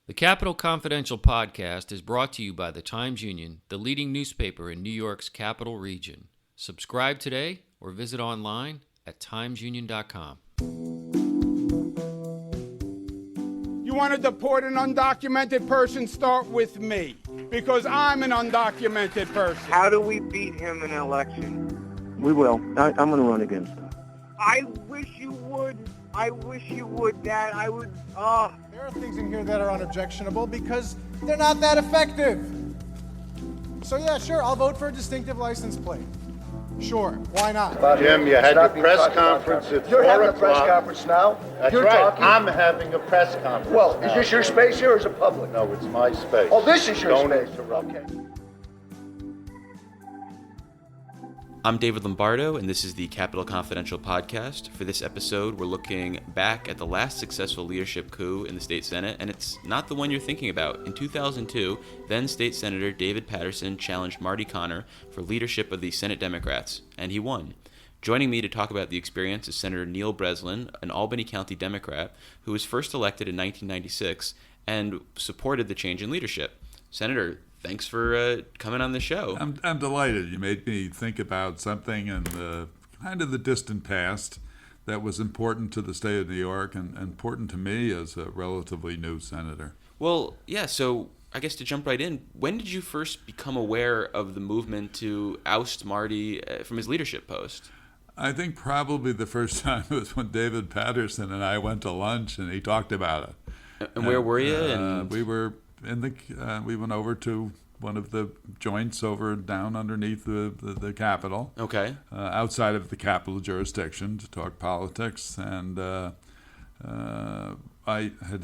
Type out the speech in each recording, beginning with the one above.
The Capital Confidential podcast is brought to you by the Times-Union, the leading newspaper in New York's capital region. Subscribe today or visit online at timesunion.com. You want to deport an undocumented person? Start with me, because I'm an undocumented person. How do we beat him in an election? We will. I'm going to run against him. I wish you would. I wish you would, Dad. I would. There are things in here that are unobjectionable because they're not that effective. So yeah, sure, I'll vote for a distinctive license plate. Sure, why not? Jim, you had your press conference at 4 o'clock. You're having a press conference now? That's You're right. talking? I'm having a press conference. Well, now. is this your space here or is it public? No, it's my space. Oh, this is your Don't space. interrupt. Okay. I'm David Lombardo, and this is the Capital Confidential podcast. For this episode, we're looking back at the last successful leadership coup in the state Senate, and it's not the one you're thinking about. In 2002, then State Senator David Paterson challenged Marty Connor for leadership of the Senate Democrats, and he won. Joining me to talk about the experience is Senator Neil Breslin, an Albany County Democrat who was first elected in 1996 and supported the change in leadership. Senator, thanks for coming on the show. I'm delighted. You made me think about something in the kind of the distant past that was important to the state of New York and important to me as a relatively new senator. Well, yeah, so I guess to jump right in, when did you first become aware of the movement to oust Marty from his leadership post? I think probably the first time was when David Paterson and I went to lunch and he talked about it. And where were you? We were we went over to one of the joints over down underneath the Capitol. Okay. Outside of the Capitol jurisdiction to talk politics. And I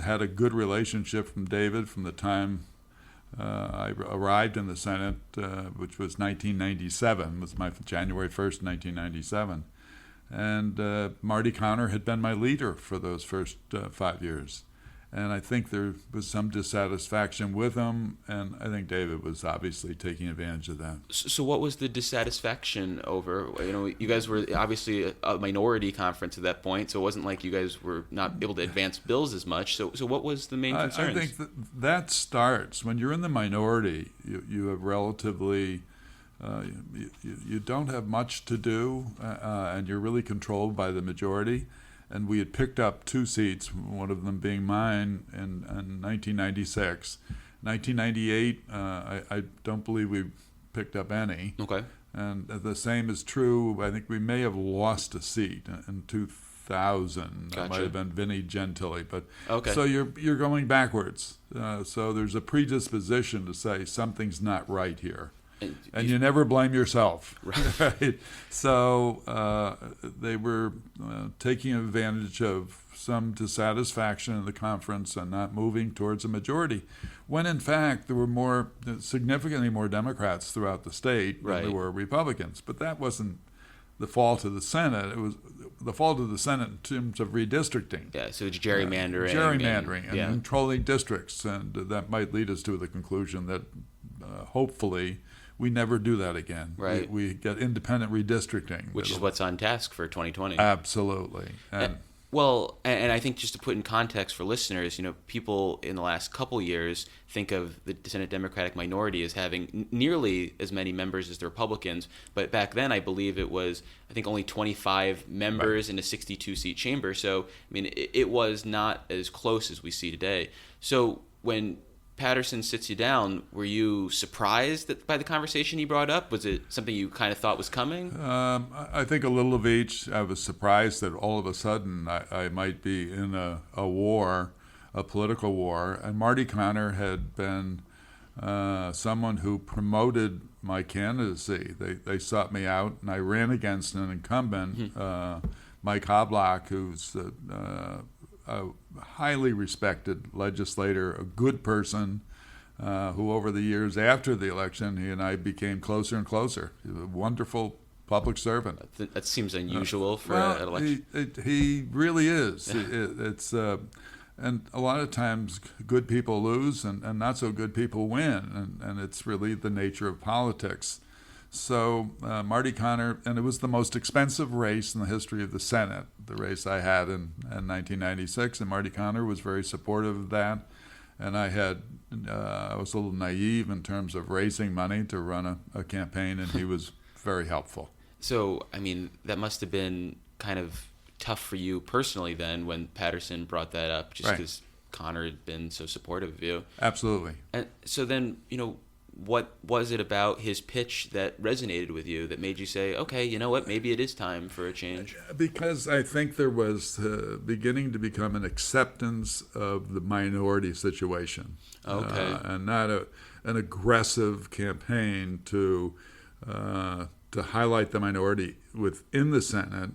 had a good relationship from David from the time I arrived in the Senate, which was 1997, was my January 1st, 1997. And Marty Connor had been my leader for those first 5 years. And I think there was some dissatisfaction with him, and I think David was obviously taking advantage of that. So what was the dissatisfaction over? You know, you guys were obviously a minority conference at that point, so it wasn't like you guys were not able to advance bills as much. So what was the main concerns? I think that starts when you're in the minority. You have relatively, you don't have much to do, and you're really controlled by the majority. And we had picked up 2 seats, one of them being mine in 1996. 1998, I don't believe we picked up any. Okay. And the same is true. I think we may have lost a seat in 2000. Gotcha. That might have been Vinnie Gentili. But okay. So you're going backwards. So there's a predisposition to say something's not right here. And you never blame yourself. Right? So they were taking advantage of some dissatisfaction in the conference and not moving towards a majority, when in fact there were significantly more Democrats throughout the state than there were Republicans. But that wasn't the fault of the Senate. It was the fault of the Senate in terms of redistricting. Yeah, so it's gerrymandering. And controlling districts. And that might lead us to the conclusion that hopefully we never do that again. Right. We get independent redistricting. Which is what's on task for 2020. Absolutely. And I think just to put in context for listeners, you know, people in the last couple years think of the Senate Democratic minority as having nearly as many members as the Republicans. But back then, I believe it was, only 25 members in a 62-seat chamber. So, it was not as close as we see today. So when Paterson sits you down, were you surprised by the conversation he brought up? Was it something you kind of thought was coming? I think a little of each. I was surprised that all of a sudden I might be in a war, a political war. And Marty Connor had been someone who promoted my candidacy. They sought me out, and I ran against an incumbent, Mike Hoblock, who's a highly respected legislator, a good person, who over the years after the election, he and I became closer and closer. He was a wonderful public servant. That seems unusual for an election. He really is. It's and a lot of times good people lose and not so good people win, and it's really the nature of politics. So Marty Connor, and it was the most expensive race in the history of the Senate, the race I had in 1996, and Marty Connor was very supportive of that. and I was a little naive in terms of raising money to run a campaign, and he was very helpful. So, I mean, that must have been kind of tough for you personally then when Paterson brought that up, just because Connor had been so supportive of you. Absolutely. And so then, what was it about his pitch that resonated with you that made you say, okay, you know what, maybe it is time for a change? Because I think there was beginning to become an acceptance of the minority situation. Okay. And not an aggressive campaign to highlight the minority within the Senate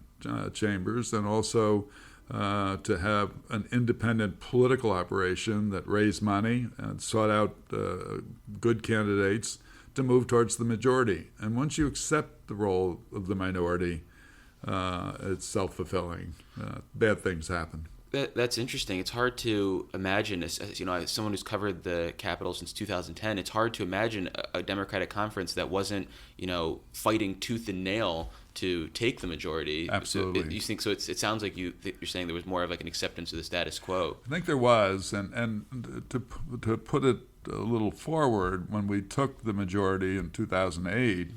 chambers, and also to have an independent political operation that raised money and sought out good candidates to move towards the majority. And once you accept the role of the minority, it's self-fulfilling. Bad things happen. That's interesting. It's hard to imagine, as someone who's covered the Capitol since 2010, it's hard to imagine a Democratic conference that wasn't, fighting tooth and nail to take the majority. Absolutely. So you think so? It sounds like you're saying there was more of like an acceptance of the status quo. I think there was, and to put it a little forward, when we took the majority in 2008.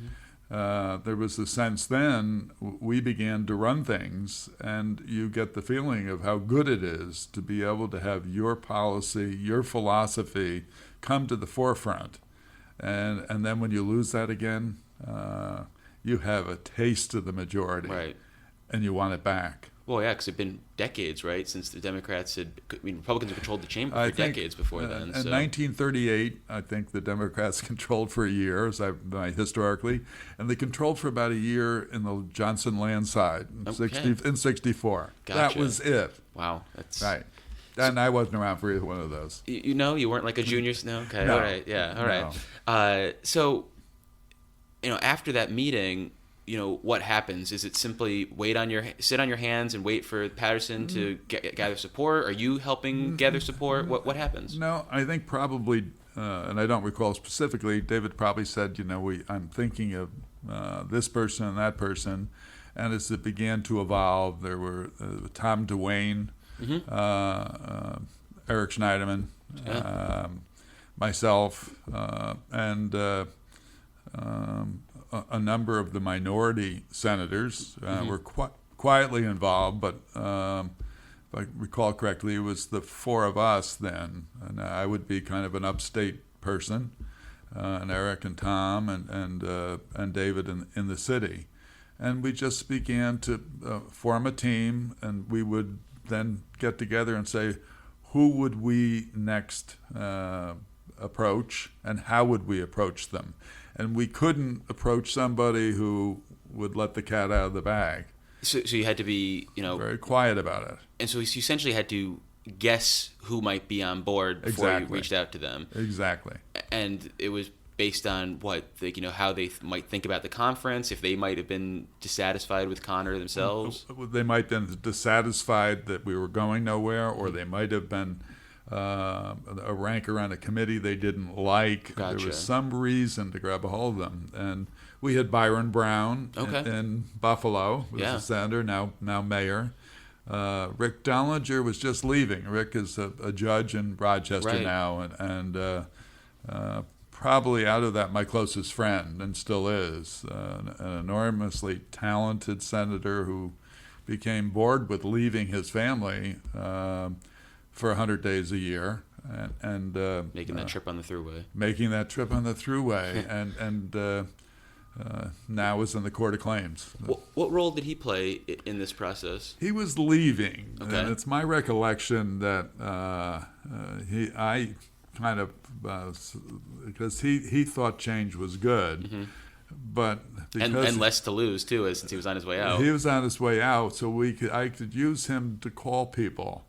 There was a sense then we began to run things, and you get the feeling of how good it is to be able to have your policy, your philosophy come to the forefront. And then when you lose that again, you have a taste of the majority, right? And you want it back. Well, yeah, because it's been decades, right, since the Democrats Republicans have controlled the chamber for decades before then. In 1938, I think the Democrats controlled for a year, historically, and they controlled for about a year in the Johnson landslide in 64. Gotcha. That was it. Wow. That's right. And I wasn't around for either one of those. You weren't like a junior? No? Okay, no. All right, yeah, all right. So, after that meeting, what happens? Is it simply sit on your hands and wait for Paterson to gather support? Are you helping gather support? What happens? No, I think probably, and I don't recall specifically, David probably said, I'm thinking of this person and that person. And as it began to evolve, there were Tom DeWayne, Eric Schneiderman, myself, and a number of the minority senators were quietly involved, but if I recall correctly, it was the four of us then, and I would be kind of an upstate person, and Eric and Tom and David in the city, and we just began to form a team, and we would then get together and say, who would we next approach, and how would we approach them? And we couldn't approach somebody who would let the cat out of the bag. So you had to be, very quiet about it. And so you essentially had to guess who might be on board before you reached out to them. Exactly. And it was based on what, how they might think about the conference, if they might have been dissatisfied with Connor themselves. They might have been dissatisfied that we were going nowhere, or they might have been a ranker on a committee they didn't like. Gotcha. There was some reason to grab a hold of them. And we had Byron Brown in Buffalo, who was a senator, now mayor. Rick Dollinger was just leaving. Rick is a judge in Rochester now, and probably out of that my closest friend, and still is, an enormously talented senator who became bored with leaving his family for 100 days a year, and making that trip on the thruway. and now is in the Court of Claims. What role did he play in this process? He was leaving. Okay. And it's my recollection that because he thought change was good, but and less to lose too, since he was on his way out. He was on his way out, so I could use him to call people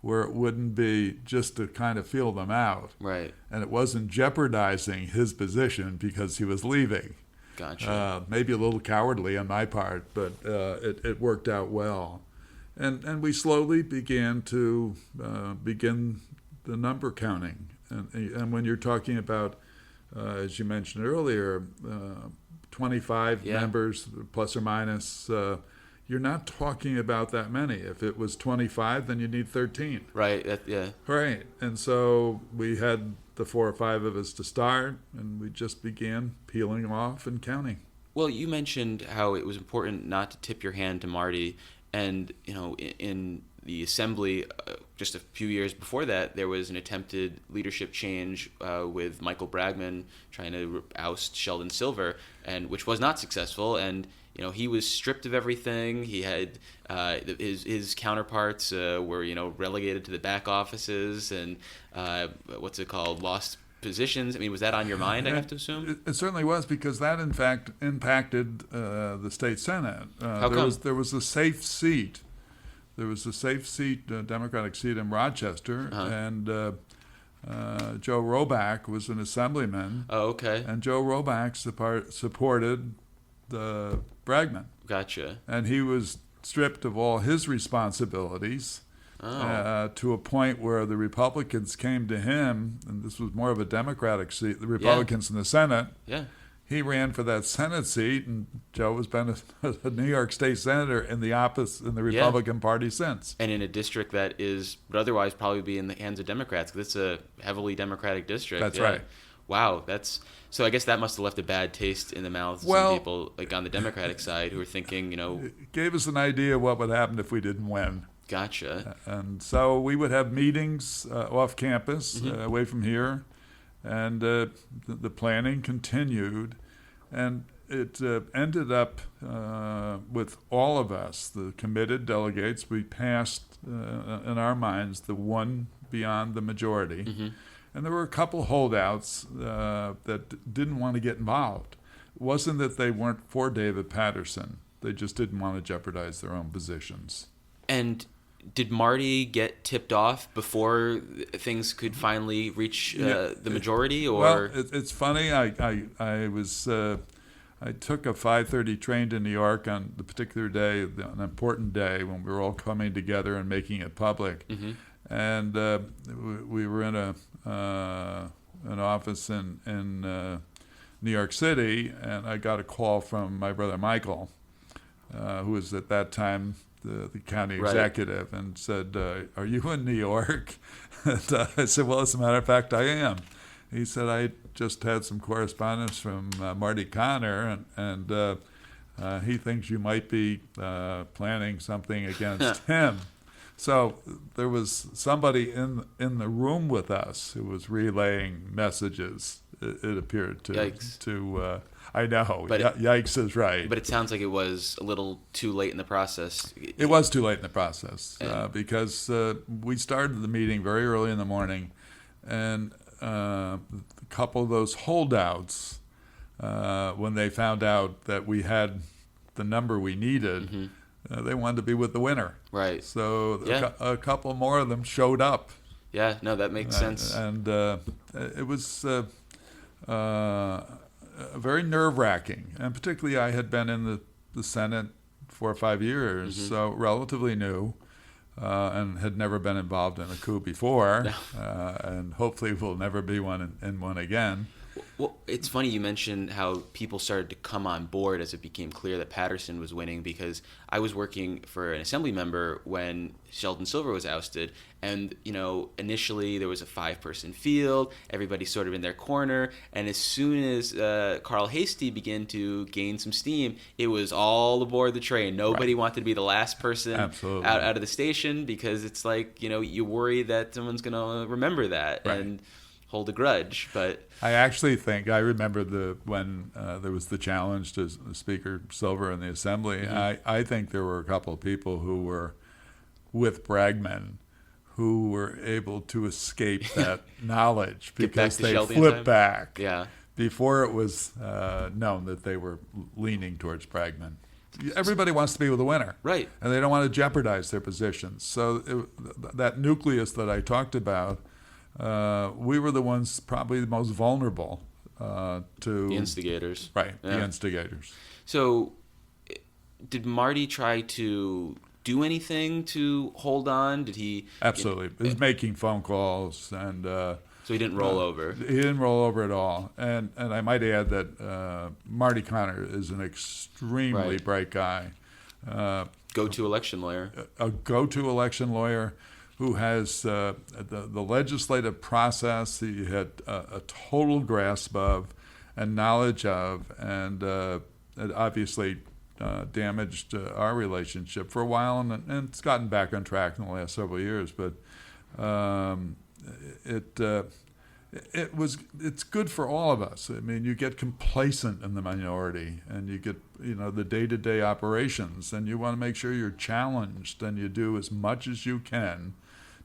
where it wouldn't be just to kind of feel them out. Right. And it wasn't jeopardizing his position because he was leaving. Gotcha. Maybe a little cowardly on my part, but it worked out well. And we slowly began to begin the number counting. And when you're talking about, as you mentioned earlier, 25 members plus or minus, you're not talking about that many. If it was 25, then you need 13. Right. Yeah. Right. And so we had the 4 or 5 of us to start, and we just began peeling off and counting. Well, you mentioned how it was important not to tip your hand to Marty, and in the assembly, just a few years before that, there was an attempted leadership change with Michael Bragman trying to oust Sheldon Silver, and which was not successful. And he was stripped of everything. He had his counterparts were relegated to the back offices and what's it called, lost positions. I mean, was that on your mind? I have to assume it certainly was, because that in fact impacted the state Senate. How come? There was a safe seat. There was a safe seat, Democratic seat in Rochester, and Joe Roback was an assemblyman. Oh, okay. And Joe Roback supported the Bragman. Gotcha. And he was stripped of all his responsibilities to a point where the Republicans came to him, and this was more of a Democratic seat, the Republicans in the Senate. Yeah. He ran for that Senate seat, and Joe has been a New York State senator in the Republican Party since. And in a district that would otherwise probably be in the hands of Democrats, because it's a heavily Democratic district. That's right. Wow, so I guess that must have left a bad taste in the mouths of some people, like on the Democratic side, who were thinking, It gave us an idea of what would happen if we didn't win. Gotcha. And so we would have meetings off campus, away from here. And the planning continued, and it ended up with all of us, the committed delegates. We passed, in our minds, the one beyond the majority. Mm-hmm. And there were a couple holdouts that didn't want to get involved. It wasn't that they weren't for David Paterson. They just didn't want to jeopardize their own positions. And did Marty get tipped off before things could finally reach the majority? Or well, it's funny. I took a 5:30 train to New York on the particular day, an important day when we were all coming together and making it public. Mm-hmm. And we were in an office in New York City, and I got a call from my brother Michael, who was at that time the county executive, and said, "Are you in New York?" And I said, "Well, as a matter of fact, I am." He said, "I just had some correspondence from Marty Connor, and he thinks you might be planning something against him." So there was somebody in the room with us who was relaying messages. It appeared to. Yikes. I know. But yikes is right. But it sounds like it was a little too late in the process. It was too late in the process because we started the meeting very early in the morning, and a couple of those holdouts, when they found out that we had the number we needed, they wanted to be with the winner. Right. So a couple more of them showed up. Yeah, no, that makes sense. And it was very nerve-wracking. And particularly I had been in the Senate 4 or 5 years, so relatively new, and had never been involved in a coup before, and hopefully will never be in one again. Well, it's funny you mentioned how people started to come on board as it became clear that Paterson was winning, because I was working for an assembly member when Sheldon Silver was ousted, and initially there was a 5-person field, everybody sort of in their corner, and as soon as Carl Hastie began to gain some steam, it was all aboard the train. Nobody wanted to be the last person out of the station, because it's like, you worry that someone's going to remember that and hold a grudge. But I actually think I remember when there was the challenge to Speaker Silver in the Assembly. I think there were a couple of people who were with Bragman who were able to escape that knowledge because they flipped back before it was known that they were leaning towards Bragman. Everybody wants to be with the winner, right? And they don't want to jeopardize their positions. So that nucleus that I talked about, we were the ones probably the most vulnerable to the instigators. Right, the instigators. So did Marty try to do anything to hold on? Did he? Absolutely. He was making phone calls, and so he didn't roll over. He didn't roll over at all. And I might add that Marty Connor is an extremely bright guy. Go-to election lawyer. A go-to election lawyer who has the legislative process he had a total grasp of and knowledge of, and it obviously damaged our relationship for a while, and it's gotten back on track in the last several years. But it's good for all of us. I mean, you get complacent in the minority, and you get the day-to-day operations, and you want to make sure you're challenged, and you do as much as you can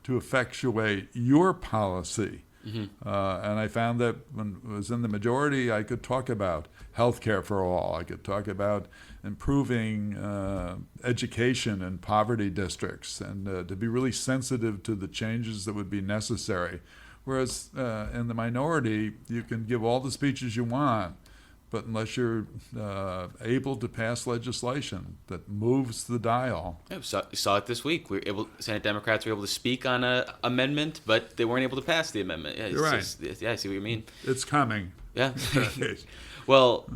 to effectuate your policy. Mm-hmm. And I found that when I was in the majority, I could talk about health care for all. I could talk about improving education in poverty districts, and to be really sensitive to the changes that would be necessary. Whereas in the minority, you can give all the speeches you want, but unless you're able to pass legislation that moves the dial. Yeah, we saw it this week. Senate Democrats were able to speak on an amendment, but they weren't able to pass the amendment. Yeah, you're right. I see what you mean. It's coming. Yeah. Well,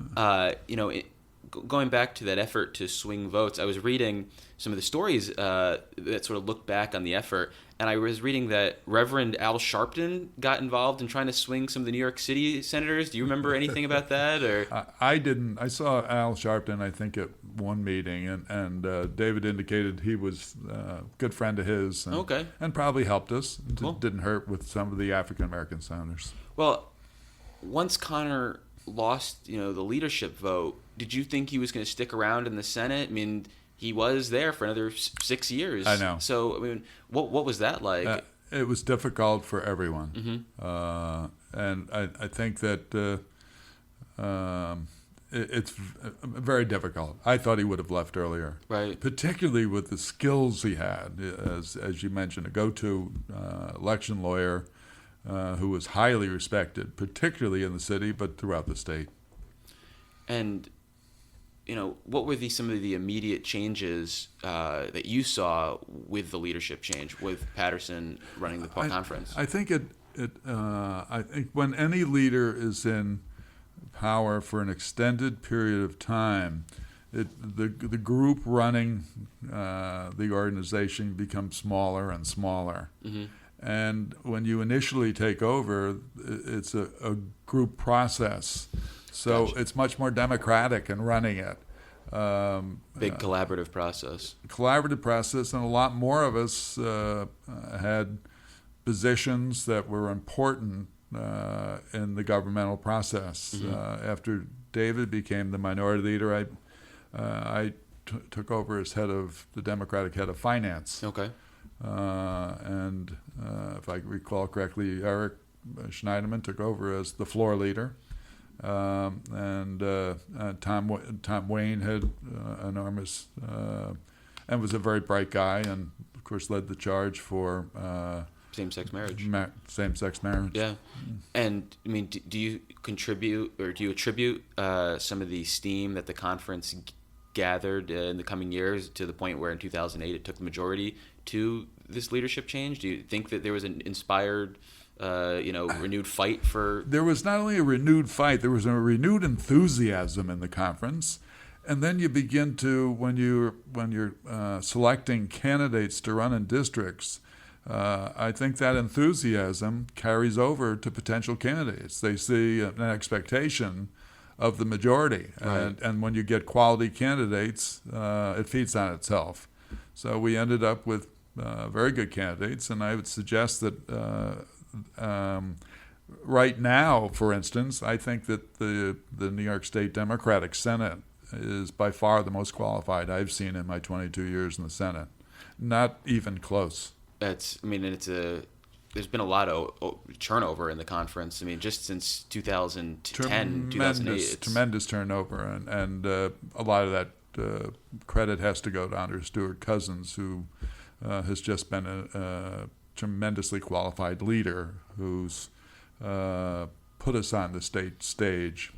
going back to that effort to swing votes, I was reading some of the stories that sort of look back on the effort, and I was reading that Reverend Al Sharpton got involved in trying to swing some of the New York City senators. Do you remember anything about that? Or I didn't. I saw Al Sharpton, I think, at one meeting, and David indicated he was a good friend of his, and probably helped us. Cool. Didn't hurt with some of the African-American senators. Well, once Connor lost, the leadership vote, did you think he was going to stick around in the Senate? I mean, he was there for another 6 years. I know. So, I mean, what was that like? It was difficult for everyone. Mm-hmm. And I think that it's very difficult. I thought he would have left earlier. Right. Particularly with the skills he had, as you mentioned, a go-to election lawyer who was highly respected, particularly in the city, but throughout the state. And what were some of the immediate changes that you saw with the leadership change, with Paterson running the conference? I think I think when any leader is in power for an extended period of time, the group running the organization becomes smaller and smaller. Mm-hmm. And when you initially take over, it's a group process. So Gotcha. It's much more democratic in running it. Big collaborative process. Collaborative process, and a lot more of us had positions that were important in the governmental process. Mm-hmm. After David became the minority leader, I took over as the Democratic head of finance. Okay. And if I recall correctly, Eric Schneiderman took over as the floor leader. And Tom Wayne had enormous and was a very bright guy, and of course led the charge for same-sex marriage. Same-sex marriage. Yeah, and I mean, do you contribute or do you attribute some of the steam that the conference gathered in the coming years to the point where in 2008 it took the majority to this leadership change? Do you think that there was an inspired renewed fight for... There was not only a renewed fight, there was a renewed enthusiasm in the conference. And then you begin to, when you're selecting candidates to run in districts, I think that enthusiasm carries over to potential candidates. They see an expectation of the majority. Right. And when you get quality candidates, it feeds on itself. So we ended up with very good candidates, and I would suggest that right now, for instance, I think that the New York State Democratic Senate is by far the most qualified I've seen in my 22 years in the Senate. Not even close. There's been a lot of turnover in the conference. I mean, just since 2010, 2008. Tremendous turnover, and a lot of that credit has to go to Andrew Stewart Cousins, who has just been a tremendously qualified leader who's put us on the state stage.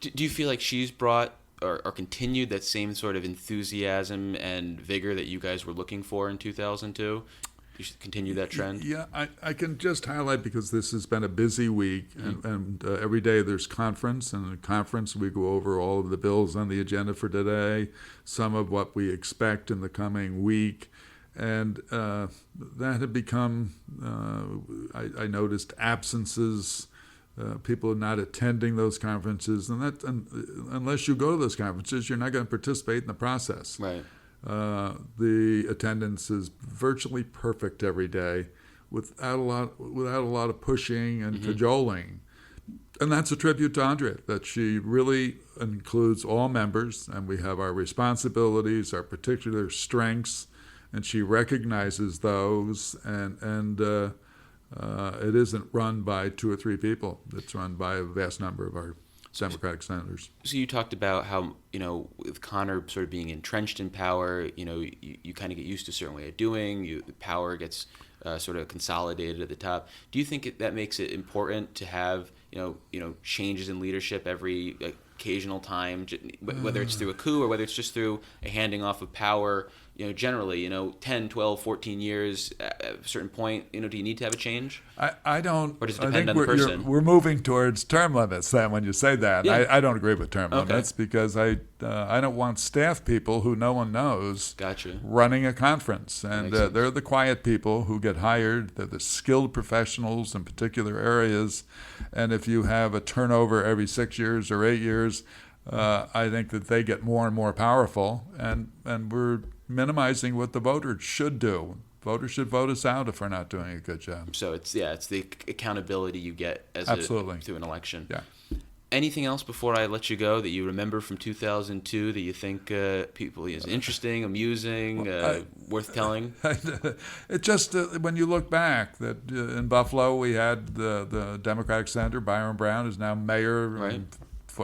Do you feel like she's brought or continued that same sort of enthusiasm and vigor that you guys were looking for in 2002? you should continue that trend? Yeah, I can just highlight, because this has been a busy week, and every day there's conference, and in the conference we go over all of the bills on the agenda for today, some of what we expect in the coming week, and that had become, I noticed absences, people are not attending those conferences, and unless you go to those conferences, you're not going to participate in the process. Right. The attendance is virtually perfect every day, without a lot of pushing and cajoling, and that's a tribute to Andrea, that she really includes all members, and we have our responsibilities, our particular strengths, and she recognizes those, and it isn't run by 2 or 3 people. It's run by a vast number of our Democratic senators. So you talked about how, with Connor sort of being entrenched in power, you kind of get used to a certain way of doing, power gets sort of consolidated at the top. Do you think that makes it important to have, changes in leadership every occasional time, whether it's through a coup or whether it's just through a handing off of power, generally, 10, 12, 14 years at a certain point, do you need to have a change? I don't. Or does it I depend think on the person? We're moving towards term limits then when you say that. Yeah. I don't agree with term limits, because I don't want staff people who no one knows running a conference. And they're the quiet people who get hired. They're the skilled professionals in particular areas. And if you have a turnover every 6 years or 8 years, I think that they get more and more powerful. And we're minimizing what the voters should do. Voters should vote us out if we're not doing a good job. So it's the accountability you get through an election. Yeah. Anything else before I let you go that you remember from 2002 that you think people is interesting, amusing, worth telling? It just when you look back, that in Buffalo we had the Democratic senator Byron Brown, who's now mayor. Right.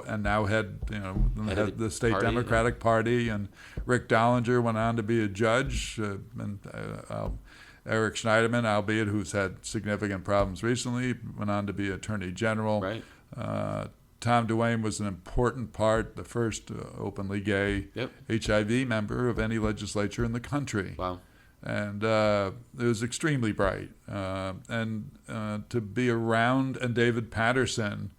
And now head the state party, Democratic Party, and Rick Dollinger went on to be a judge, and Eric Schneiderman, albeit who's had significant problems recently, went on to be Attorney General. Right. Tom Duane was an important part, the first openly gay HIV member of any legislature in the country. Wow. And it was extremely bright. And to be around, and David Paterson,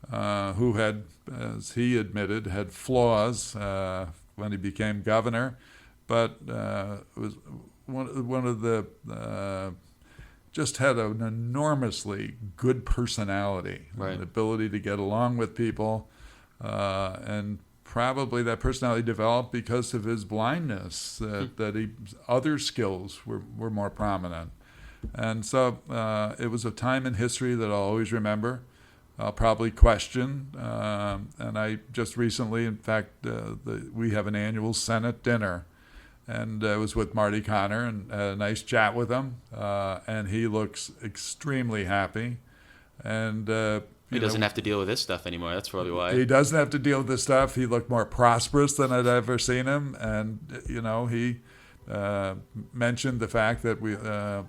who had, as he admitted, had flaws when he became governor, but was one of the just had an enormously good personality, an ability to get along with people, and probably that personality developed because of his blindness, that other skills were more prominent. And so it was a time in history that I'll always remember. I'll probably question, and I just recently, in fact, we have an annual Senate dinner, and I was with Marty Connor and had a nice chat with him, and he looks extremely happy, and he doesn't have to deal with this stuff anymore. That's probably why. He doesn't have to deal with this stuff. He looked more prosperous than I'd ever seen him, and he mentioned the fact that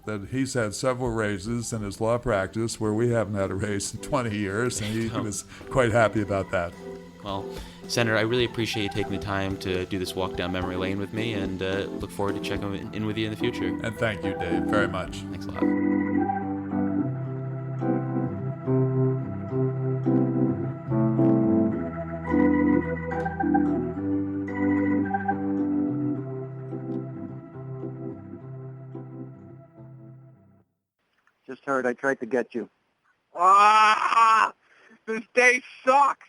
that he's had several raises in his law practice where we haven't had a raise in 20 years, and he was quite happy about that. Well, Senator, I really appreciate you taking the time to do this walk down memory lane with me, and look forward to checking in with you in the future. And thank you, Dave, very much. Thanks a lot. Just heard I tried to get you. This day sucks.